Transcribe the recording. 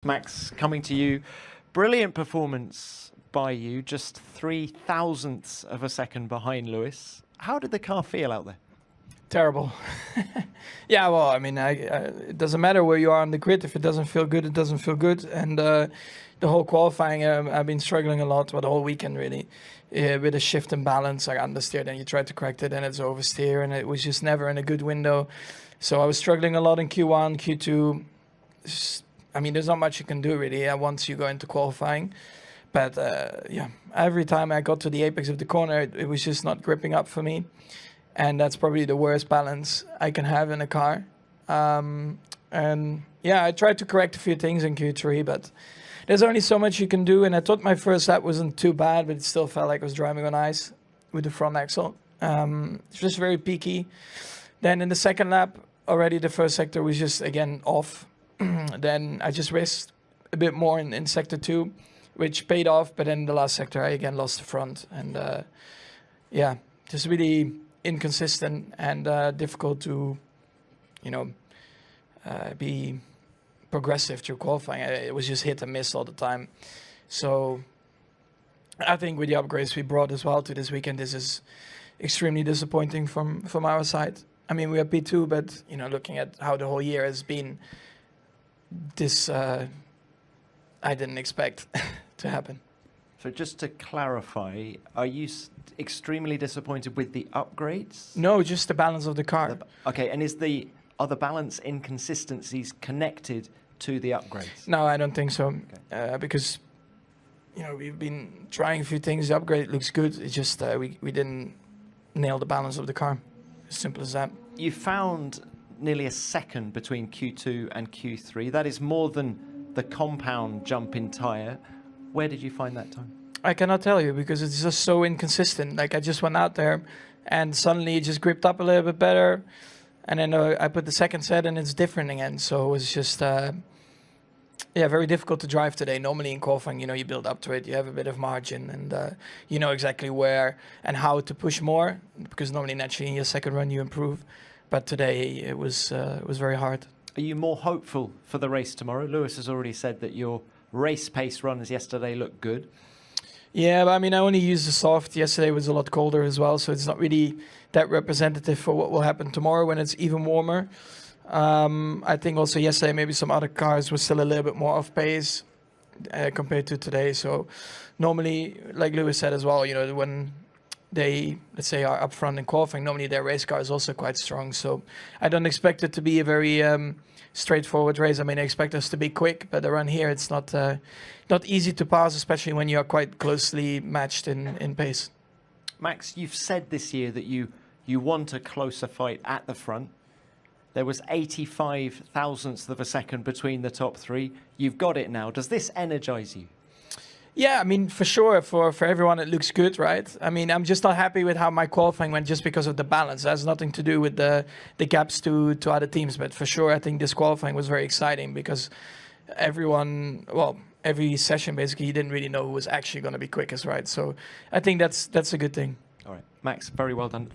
Max, coming to you. Brilliant performance by you, just 0.003 of a second behind Lewis. How did the car feel out there? Terrible. Yeah, well, I mean, it doesn't matter where you are on the grid. If it doesn't feel good, it doesn't feel good. And the whole qualifying, I've been struggling a lot with the whole weekend, really. With a shift in balance, like understeer, then you try to correct it, and it's oversteer, and it was just never in a good window. So I was struggling a lot in Q1, Q2. I mean, there's not much you can do, really, once you go into qualifying. But, yeah, every time I got to the apex of the corner, it was just not gripping up for me. And that's probably the worst balance I can have in a car. And, yeah, I tried to correct a few things in Q3, but there's only so much you can do. And I thought my first lap wasn't too bad, but it still felt like I was driving on ice with the front axle. It's just very peaky. Then in the second lap, already the first sector was just, again, off. Then I just risked a bit more in sector 2, which paid off. But then the last sector, I again lost the front. And yeah, just really inconsistent and difficult to, you know, be progressive through qualifying. It was just hit and miss all the time. So I think with the upgrades we brought as well to this weekend, this is extremely disappointing from our side. I mean, we are P2, but, you know, looking at how the whole year has been, this I didn't expect to happen. So just to clarify, are you extremely disappointed with the upgrades? No, just the balance of the car. Okay, and are the balance inconsistencies connected to the upgrades? No, I don't think so. Okay. Because, you know, we've been trying a few things. The upgrade looks good. It's just we didn't nail the balance of the car. As simple as that. You found nearly a second between Q2 and Q3. That is more than the compound jump in tyre. Where did you find that time? I cannot tell you because it's just so inconsistent. Like, I just went out there and suddenly it just gripped up a little bit better. And then I put the second set and it's different again. So it was just, yeah, very difficult to drive today. Normally in qualifying, you know, you build up to it. You have a bit of margin and you know exactly where and how to push more. Because normally, naturally, in your second run, you improve. But today it was very hard. Are you more hopeful for the race tomorrow? Lewis has already said that your race pace runs yesterday looked good. Yeah, but I mean, I only used the soft. Yesterday was a lot colder as well, so it's not really that representative for what will happen tomorrow when it's even warmer. I think also yesterday maybe some other cars were still a little bit more off pace compared to today. So normally, like Lewis said as well, you know, when they, let's say, are up front in qualifying, normally their race car is also quite strong. So I don't expect it to be a very straightforward race. I mean, I expect us to be quick, but the run here, it's not easy to pass, especially when you are quite closely matched in pace. Max, you've said this year that you want a closer fight at the front. There was 85 thousandths of a second between the top three. You've got it now. Does this energize you? Yeah, I mean, for sure, for everyone, it looks good, right? I mean, I'm just not happy with how my qualifying went just because of the balance. It has nothing to do with the gaps to other teams. But for sure, I think this qualifying was very exciting because everyone, well, every session, basically, you didn't really know who was actually going to be quickest, right? So I think that's a good thing. All right. Max, very well done.